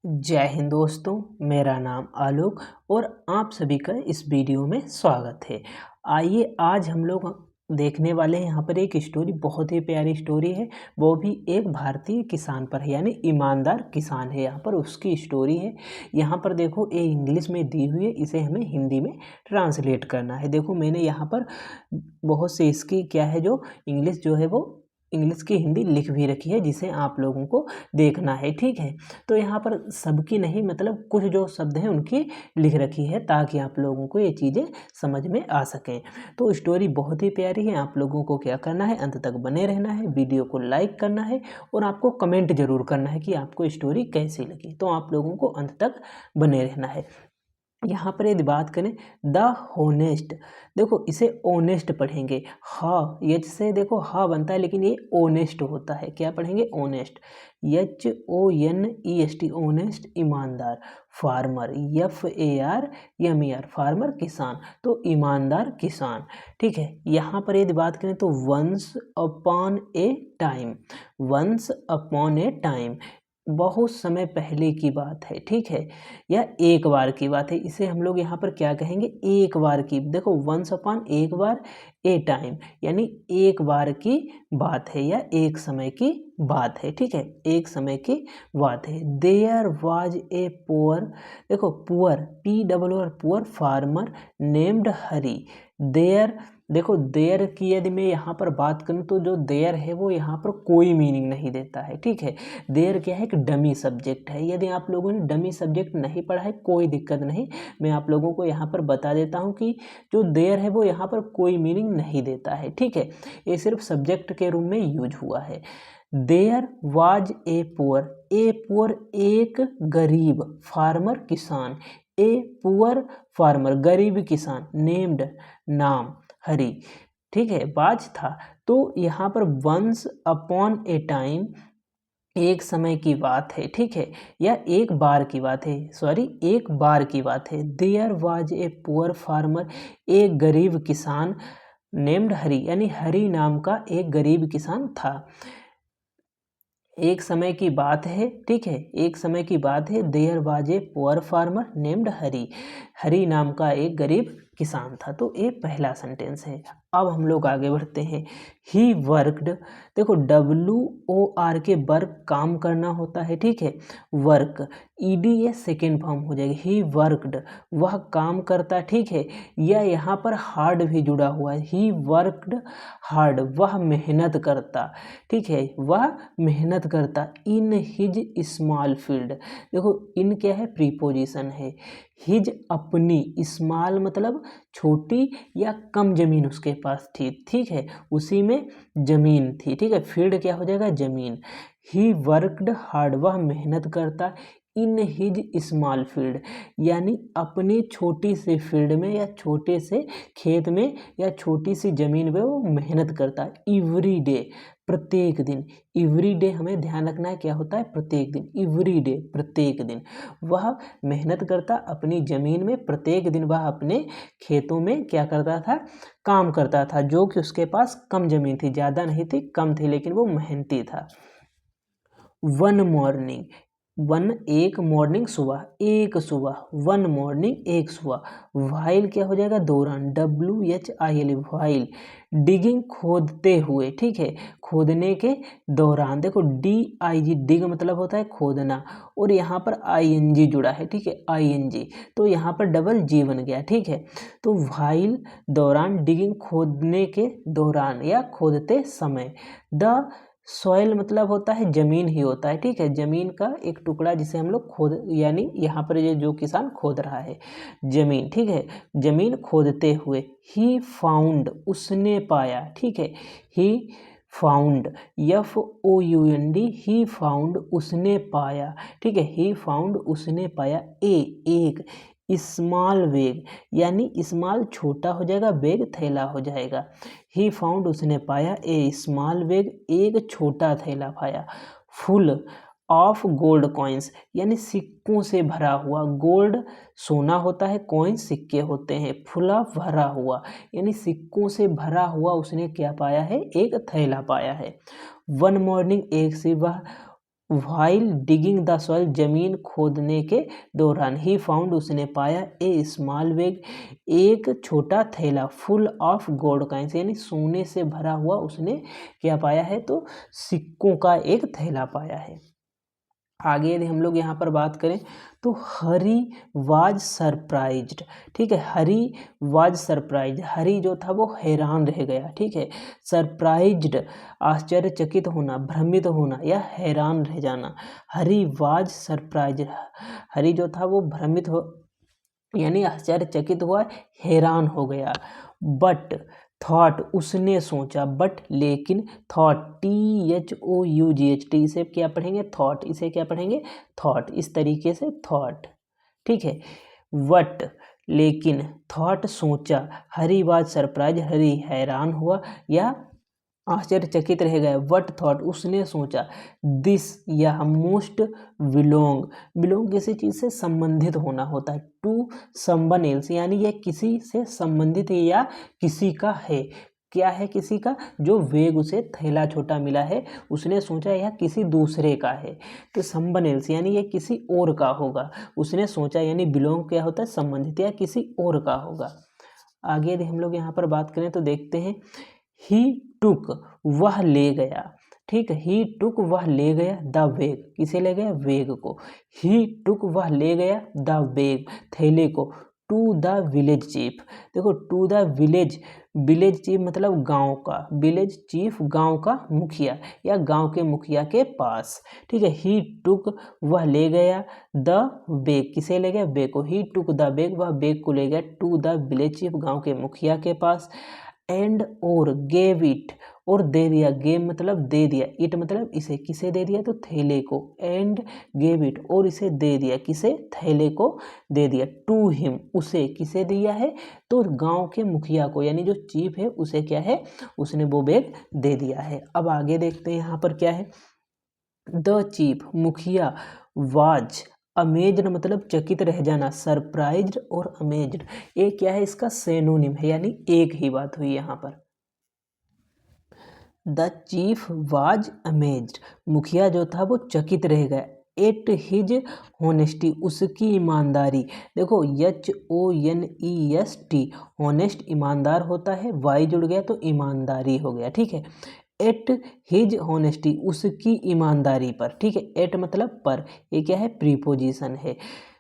जय हिंद दोस्तों, मेरा नाम आलोक और आप सभी का इस वीडियो में स्वागत है। आइए आज हम लोग देखने वाले हैं यहाँ पर एक स्टोरी, बहुत ही प्यारी स्टोरी है। वो भी एक भारतीय किसान पर है, यानी ईमानदार किसान है। यहाँ पर उसकी स्टोरी है। यहाँ पर देखो, ये इंग्लिश में दी हुई है, इसे हमें हिंदी में ट्रांसलेट करना है। देखो मैंने यहाँ पर बहुत से इसकी क्या है, जो इंग्लिश जो है वो इंग्लिश की हिंदी लिख भी रखी है, जिसे आप लोगों को देखना है। ठीक है, तो यहाँ पर सबकी नहीं, मतलब कुछ जो शब्द हैं उनकी लिख रखी है, ताकि आप लोगों को ये चीज़ें समझ में आ सकें। तो स्टोरी बहुत ही प्यारी है। आप लोगों को क्या करना है, अंत तक बने रहना है, वीडियो को लाइक करना है और आपको कमेंट जरूर करना है कि आपको स्टोरी कैसी लगी। तो आप लोगों को अंत तक बने रहना है। यहाँ पर यदि बात करें द होनेस्ट, देखो इसे ओनेस्ट पढ़ेंगे। हा, एच से देखो हा बनता है, लेकिन ये ओनेस्ट होता है। क्या पढ़ेंगे? ओनेस्ट, HONEST, ओनेस्ट ईमानदार। फार्मर, FARMER, फार्मर किसान, तो ईमानदार किसान। ठीक है, यहाँ पर यदि बात करें तो once upon a time, once upon a time, बहुत समय पहले की बात है। ठीक है, या एक बार की बात है, इसे हम लोग यहाँ पर क्या कहेंगे? एक बार की। देखो वंस अपॉन एक बार, ए टाइम, यानी एक बार की बात है या एक समय की बात है। ठीक है, एक समय की बात है। देयर वाज ए पुअर, देखो poor, POOR, poor farmer named Hari. There, देखो देयर की यदि मैं यहाँ पर बात करूँ तो जो देयर है वो यहाँ पर कोई मीनिंग नहीं देता है। ठीक है, देयर क्या है? एक डमी सब्जेक्ट है। यदि आप लोगों ने डमी सब्जेक्ट नहीं पढ़ा है, कोई दिक्कत नहीं, मैं आप लोगों को यहाँ पर बता देता हूँ कि जो देयर है वो यहाँ पर कोई मीनिंग नहीं देता है। ठीक है, ये सिर्फ सब्जेक्ट के रूप में यूज हुआ है। There was a poor, a poor एक गरीब, फार्मर किसान, ए पुअर फार्मर गरीब किसान, नेम्ड नाम, हरी। ठीक है, वाज था, तो यहाँ पर वंस अपॉन ए टाइम, एक समय की बात है। ठीक है, या एक बार की बात है, सॉरी एक बार की बात है। There was a poor farmer, एक गरीब किसान, नेम्ड हरी, यानी हरी नाम का एक गरीब किसान था। एक समय की बात है। ठीक है, एक समय की बात है। There was a poor farmer named Hari, Hari नाम का एक गरीब किसान था। तो ये पहला सेंटेंस है। अब हम लोग आगे बढ़ते हैं। ही वर्कड, देखो WOR के वर्क काम करना होता है। ठीक है, वर्क, ED ये सेकेंड फॉर्म हो जाएगी। ही वर्कड, वह काम करता। ठीक है, या यहाँ पर हार्ड भी जुड़ा हुआ है। ही वर्कड हार्ड, वह मेहनत करता। ठीक है, वह मेहनत करता। इन हिज स्मॉल फील्ड, देखो इन क्या है? प्रीपोजिशन है। हिज अपनी, स्मॉल मतलब छोटी या कम जमीन उसके पास थी। ठीक है, उसी में जमीन थी। ठीक है, फील्ड क्या हो जाएगा? जमीन। ही वर्कड हार्ड, वह मेहनत करता। इन हिज स्मॉल फील्ड, यानी अपनी छोटी से फील्ड में या छोटे से खेत में या छोटी सी जमीन में वो मेहनत करता है। एवरी डे, प्रत्येक दिन। एवरी डे हमें ध्यान रखना है, क्या होता है? प्रत्येक दिन। एवरी डे, प्रत्येक दिन वह मेहनत करता अपनी जमीन में। प्रत्येक दिन वह अपने खेतों में क्या करता था? काम करता था, जो कि उसके पास कम जमीन थी, ज़्यादा नहीं थी, कम थी, लेकिन वो मेहनती था। वन मॉर्निंग, वन एक मॉर्निंग सुबह, एक सुबह, वन मॉर्निंग एक सुबह। वाइल क्या हो जाएगा? दौरान, WHIL, वाइल। डिगिंग खोदते हुए। ठीक है, खोदने के दौरान। देखो DIG, डिग मतलब होता है खोदना, और यहाँ पर ING जुड़ा है। ठीक है, ING, तो यहाँ पर डबल G बन गया। ठीक है, तो वाइल दौरान, डिगिंग खोदने के दौरान या खोदते समय। द सॉइल मतलब होता है जमीन ही होता है। ठीक है, जमीन का एक टुकड़ा जिसे हम लोग खोद, यानी यहाँ पर ये जो किसान खोद रहा है जमीन। ठीक है, जमीन खोदते हुए। ही फाउंड, उसने पाया। ठीक है, he found, FOUND, he found, उसने पाया। ठीक है, ही फाउंड, उसने पाया। एक स्मॉल बैग, यानी स्मॉल छोटा हो जाएगा, बैग थैला हो जाएगा। ही फाउंड, उसने पाया। ए स्मॉल बैग, एक छोटा थैला पाया। फुल ऑफ गोल्ड कॉइन्स, यानी सिक्कों से भरा हुआ। गोल्ड सोना होता है, कॉइन्स सिक्के होते हैं। फुल ऑफ भरा हुआ, यानी सिक्कों से भरा हुआ उसने क्या पाया है? एक थैला पाया है। वन मॉर्निंग, एक सुबह, व्हाइल डिगिंग द सॉइल, जमीन खोदने के दौरान, ही फाउंड, उसने पाया, ए स्मॉल बैग, एक छोटा थैला, फुल ऑफ गोल्ड कॉइन्स, यानी सोने से भरा हुआ उसने क्या पाया है, तो सिक्कों का एक थैला पाया है। आगे यदि हम लोग यहाँ पर बात करें तो हरी वाज सरप्राइज्ड, ठीक है, हरी वाज सरप्राइज्ड, हरी जो था वो हैरान रह गया, ठीक है, सरप्राइज्ड आश्चर्यचकित होना, भ्रमित होना या हैरान रह जाना, हरी वाज सरप्राइज्ड, हरी जो था वो भ्रमित हो यानी आश्चर्यचकित हुआ, हैरान हो गया। बट थॉट, उसने सोचा, बट लेकिन, थॉट, THOUGH, इसे क्या पढ़ेंगे, थॉट, इसे क्या पढ़ेंगे, थॉट, इस तरीके से थॉट, ठीक है, वट लेकिन, थॉट सोचा, हरी वाज सरप्राइज, हरी हैरान हुआ या आश्चर्यचकित रह गया, वट थॉट, उसने सोचा, दिस यह मोस्ट बिलोंग, बिलोंग किसी चीज़ से संबंधित होना होता है, टू समवन एल्स, यानी यह किसी से संबंधित है या किसी का है, क्या है, किसी का, जो वेग उसे थैला छोटा मिला है, उसने सोचा यह किसी दूसरे का है, तो समवन एल्स यानी यह किसी और का होगा, उसने सोचा यानी बिलोंग क्या होता है, संबंधित या किसी और का होगा। आगे यदि हम लोग यहाँ पर बात करें तो देखते हैं, ही टुक, वह ले गया, ठीक है, ही टुक, वह ले गया, द बैग, किसे ले गया, बैग को, ही टुक, वह ले गया, द बैग, थैले को, टू द विलेज चीफ, देखो to the village, village chief मतलब गांव का, विलेज चीफ गांव का मुखिया या गांव के मुखिया के पास, ठीक है, ही टुक, वह ले गया, द बैग, किसे ले गया, बैग को, ही टुक द बैग, वह बैग को ले गया, टू द विलेज चीफ, गांव के मुखिया के पास, एंड और गेव इट, और दे दिया, गेव मतलब दे दिया, इट मतलब इसे, किसे दे दिया, तो थैले को, एंड गेव इट, और इसे दे दिया, किसे, थैले को दे दिया, टू हिम, उसे, किसे दिया है, तो गांव के मुखिया को, यानी जो चीफ है उसे क्या है, उसने वो बैग दे दिया है। अब आगे देखते हैं यहाँ पर क्या है, द चीफ, मुखिया, वाज अमेज्ड मतलब चकित रह जाना, सरप्राइज्ड और अमेज्ड, ये क्या है, इसका सेनोनिम है, यानी एक ही बात हुई यहाँ पर। द चीफ वाज अमेज्ड, मुखिया जो था वो चकित रह गया, एट हिज होनेस्टी, उसकी ईमानदारी, देखो HONEST, होनेस्ट ईमानदार होता है, वाई जुड़ गया तो ईमानदारी हो गया, ठीक है, एट हिज होनेस्टी, उसकी ईमानदारी पर, ठीक है, एट मतलब पर, ये क्या है, प्रीपोजिशन है,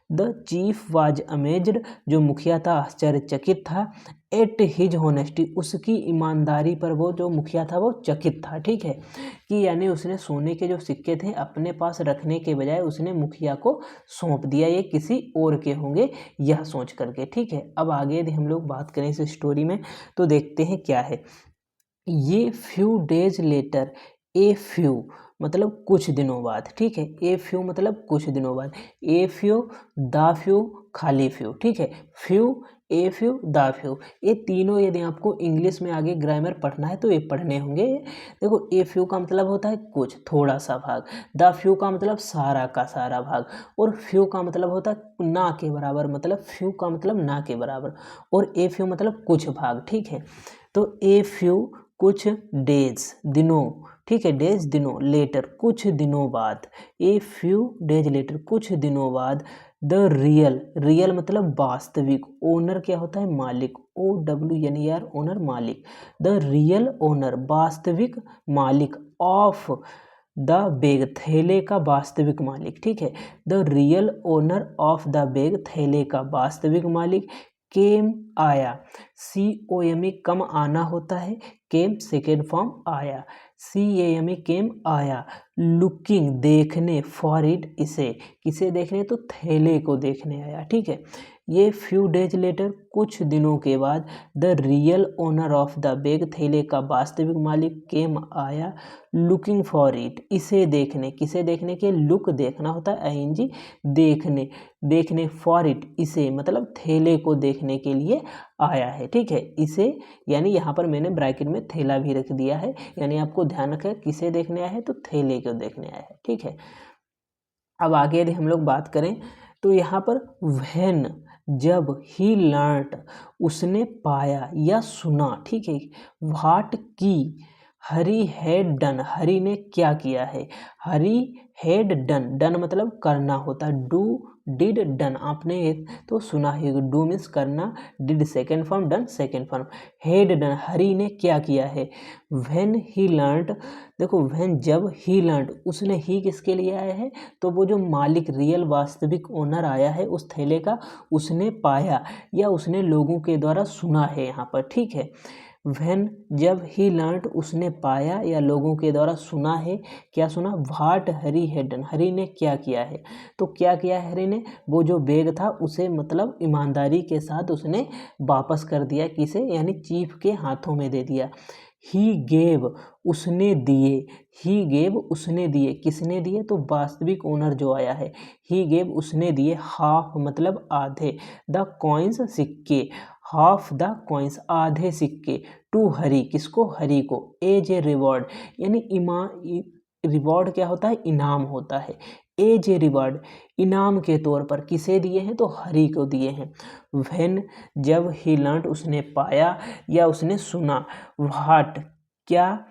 द चीफ वाज अमेज्ड, जो मुखिया था आश्चर्यचकित था, एट हिज होनेस्टी, उसकी ईमानदारी पर वो जो मुखिया था वो चकित था, ठीक है, कि यानी उसने सोने के जो सिक्के थे अपने पास रखने के बजाय उसने मुखिया को सौंप दिया, ये किसी और के होंगे यह सोच करके, ठीक है। अब आगे यदि हम लोग बात करें इस स्टोरी में तो देखते हैं क्या है, ये few days later, a few मतलब कुछ दिनों बाद, ठीक है, ए फ्यू मतलब कुछ दिनों बाद, ए फ्यू, द फ्यू, खाली फ्यू, ठीक है, few, a few, the few, ये तीनों यदि आपको इंग्लिश में आगे ग्रामर पढ़ना है तो ये पढ़ने होंगे। देखो ए फ्यू का मतलब होता है कुछ, थोड़ा सा भाग, द फ्यू का मतलब सारा का सारा भाग, और फ्यू का मतलब होता है ना के बराबर, मतलब फ्यू का मतलब ना के बराबर, और ए फ्यू मतलब कुछ भाग, ठीक है, तो ए फ्यू कुछ डेज दिनों, ठीक है, डेज दिनों, लेटर कुछ दिनों बाद, ए फ्यू डेज लेटर कुछ दिनों बाद, द रियल, रियल मतलब वास्तविक, ओनर क्या होता है, मालिक, OWNER ओनर मालिक, द रियल ओनर वास्तविक मालिक, ऑफ द बैग थैले का वास्तविक मालिक, ठीक है, the real owner of the bag थैले का वास्तविक मालिक, केम आया, COME कम आना होता है, केम सेकेंड फॉर्म आया, CAME केम आया, लुकिंग देखने, फॉर इट इसे, किसे देखने, तो थैले को देखने आया, ठीक है, ये फ्यू डेज लेटर कुछ दिनों के बाद, the real owner of the bag थैले का वास्तविक मालिक केम आया, लुकिंग फॉर इट इसे देखने, किसे देखने के, लुक देखना होता है, ING देखने, देखने, फॉर इट इसे मतलब थैले को देखने के लिए आया है, ठीक है, इसे यानी यहाँ पर मैंने ब्रैकेट में थैला भी रख दिया है, यानी आपको ध्यान रखें किसे देखने आया है, तो थैले को देखने आया है, ठीक है। अब आगे यदि हम लोग बात करें तो यहाँ पर व्हेन जब, ही लर्न्ड उसने पाया या सुना, ठीक है, व्हाट की, हरी हैड डन हरी ने क्या किया है, हरी हैड डन, डन मतलब करना होता है, डू डिड डन, आपने तो सुना ही, डू मीन्स करना, did second form, done second form. Had done, Hari ने क्या किया है। व्हेन ही लर्नड, देखो व्हेन जब ही लर्नड, उसने ही किसके लिए आया है, तो वो जो मालिक रियल वास्तविक ओनर आया है उस थैले का, उसने पाया या उसने लोगों के द्वारा सुना है यहाँ पर, ठीक है। व्हेन जब ही लर्नड, उसने पाया या लोगों के द्वारा सुना है, क्या सुना, what Hari had done, Hari ने क्या किया है। तो क्या किया है हरी ने, वो जो बैग था उसे मतलब ईमानदारी के साथ उसने वापस कर दिया, किसे, यानी चीफ के हाथों में दे दिया। ही गेव, उसने दिए, ही गेव उसने दिए, किसने दिए, तो वास्तविक ओनर जो आया है। ही गेव उसने दिए, हाफ मतलब आधे, द कॉइन्स सिक्के, हाफ द कॉइन्स आधे सिक्के, टू हरी किसको, हरी को, एज ए रिवॉर्ड, यानी रिवॉर्ड क्या होता है, इनाम होता है, एज ए रिवॉर्ड इनाम के तौर पर, किसे दिए हैं, तो हरी को दिए हैं। व्हेन जब ही लर्नड, उसने पाया या उसने सुना, व्हाट क्या,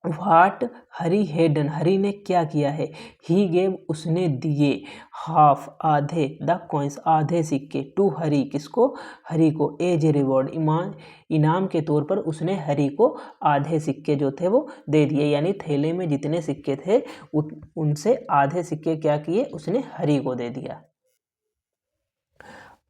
what Hari had done, Hari ने क्या किया है। ही गेव उसने दिए, हाफ आधे, द कॉइन्स आधे सिक्के, टू हरी किसको, हरी को, एज ए रिवॉर्ड इनाम के तौर पर उसने हरी को आधे सिक्के जो थे वो दे दिए, यानी थैले में जितने सिक्के थे उनसे आधे सिक्के क्या किए, उसने हरी को दे दिया।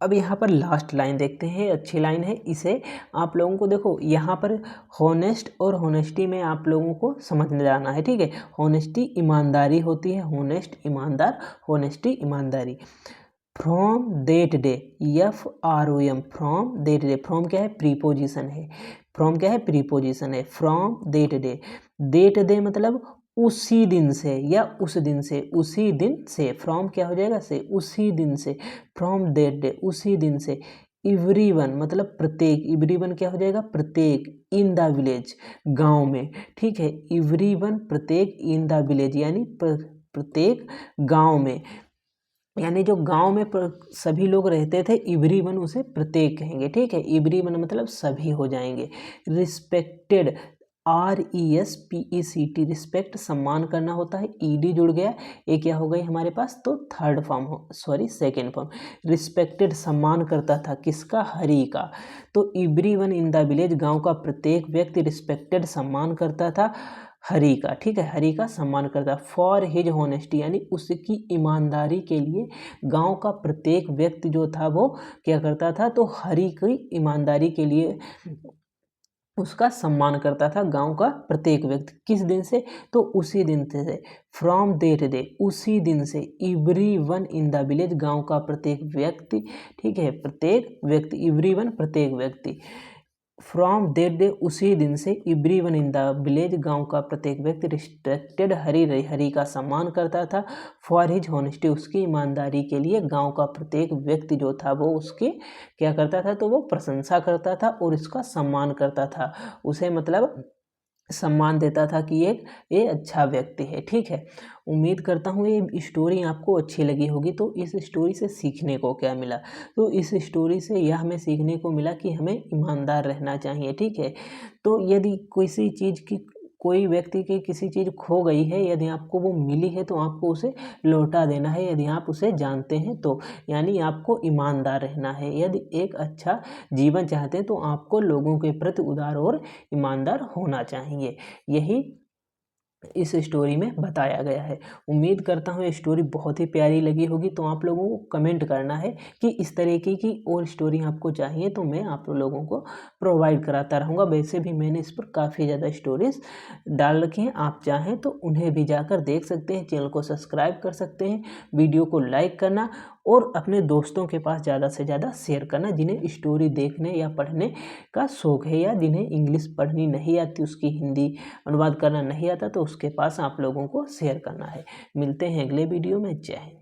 अब यहाँ पर लास्ट लाइन देखते हैं, अच्छी लाइन है, इसे आप लोगों को देखो यहाँ पर होनेस्ट और होनेस्टी में आप लोगों को समझ जाना है, ठीक है। होनेस्टी ईमानदारी होती है, होनेस्ट ईमानदार, होनेस्टी ईमानदारी। From that day, FROM, from that day, from क्या है, प्रीपोजिशन है, फ्रॉम क्या है, प्रीपोजिशन है, from that day, that day मतलब उसी दिन से या उस दिन से, उसी दिन से, फ्रॉम क्या हो जाएगा, से, उसी दिन से, फ्रॉम देट डे उसी दिन से, एवरीवन मतलब प्रत्येक, एवरीवन क्या हो जाएगा, प्रत्येक, इन द विलेज गांव में, ठीक है, एवरीवन प्रत्येक, इन द विलेज यानी प्रत्येक गांव में, यानी जो गांव में सभी लोग रहते थे, एवरीवन उसे प्रत्येक कहेंगे, ठीक है, एवरीवन मतलब सभी हो जाएंगे। रिस्पेक्टेड, RESPECT, रिस्पेक्ट सम्मान करना होता है, ED जुड़ गया, ये क्या हो गई हमारे पास, तो थर्ड फॉर्म हो, सॉरी सेकेंड फॉर्म। रिस्पेक्टेड सम्मान करता था, किसका, हरी का, तो एवरीवन इन द विलेज, गांव का प्रत्येक व्यक्ति, रिस्पेक्टेड सम्मान करता था हरी का, ठीक है, हरी का सम्मान करता। फॉर हिज होनेस्टी, यानी उसकी ईमानदारी के लिए गांव का प्रत्येक व्यक्ति जो था वो क्या करता था, तो हरी की ईमानदारी के लिए उसका सम्मान करता था गांव का प्रत्येक व्यक्ति, किस दिन से, तो उसी दिन से, फ्रॉम देट डे उसी दिन से, एवरीवन इन द विलेज गांव का प्रत्येक व्यक्ति, ठीक है, प्रत्येक व्यक्ति, एवरीवन प्रत्येक व्यक्ति, फ्रॉम देट डे उसी दिन से, एवरीवन इन द विलेज गांव का प्रत्येक व्यक्ति, रिस्पेक्टेड हरी, हरी का सम्मान करता था, फॉर हिज होनेस्टी उसकी ईमानदारी के लिए गांव का प्रत्येक व्यक्ति जो था वो उसकी क्या करता था, तो वो प्रशंसा करता था और इसका सम्मान करता था, उसे मतलब सम्मान देता था कि ये अच्छा व्यक्ति है, ठीक है। उम्मीद करता हूँ ये स्टोरी आपको अच्छी लगी होगी। तो इस स्टोरी से सीखने को क्या मिला, तो इस स्टोरी से यह हमें सीखने को मिला कि हमें ईमानदार रहना चाहिए, ठीक है। तो यदि किसी चीज़ की, कोई व्यक्ति की किसी चीज़ खो गई है, यदि आपको वो मिली है तो आपको उसे लौटा देना है, यदि आप उसे जानते हैं तो, यानी आपको ईमानदार रहना है। यदि एक अच्छा जीवन चाहते हैं तो आपको लोगों के प्रति उदार और ईमानदार होना चाहिए, यही इस स्टोरी में बताया गया है। उम्मीद करता हूँ ये स्टोरी बहुत ही प्यारी लगी होगी। तो आप लोगों को कमेंट करना है कि इस तरीके की और स्टोरी आपको चाहिए तो मैं आप लोगों को प्रोवाइड कराता रहूँगा। वैसे भी मैंने इस पर काफ़ी ज़्यादा स्टोरीज डाल रखी हैं, आप चाहें तो उन्हें भी जाकर देख सकते हैं। चैनल को सब्सक्राइब कर सकते हैं, वीडियो को लाइक करना और अपने दोस्तों के पास ज़्यादा से ज़्यादा शेयर करना, जिन्हें स्टोरी देखने या पढ़ने का शौक़ है या जिन्हें इंग्लिश पढ़नी नहीं आती, उसकी हिंदी अनुवाद करना नहीं आता, तो उसके पास आप लोगों को शेयर करना है। मिलते हैं अगले वीडियो में। जय हिंद।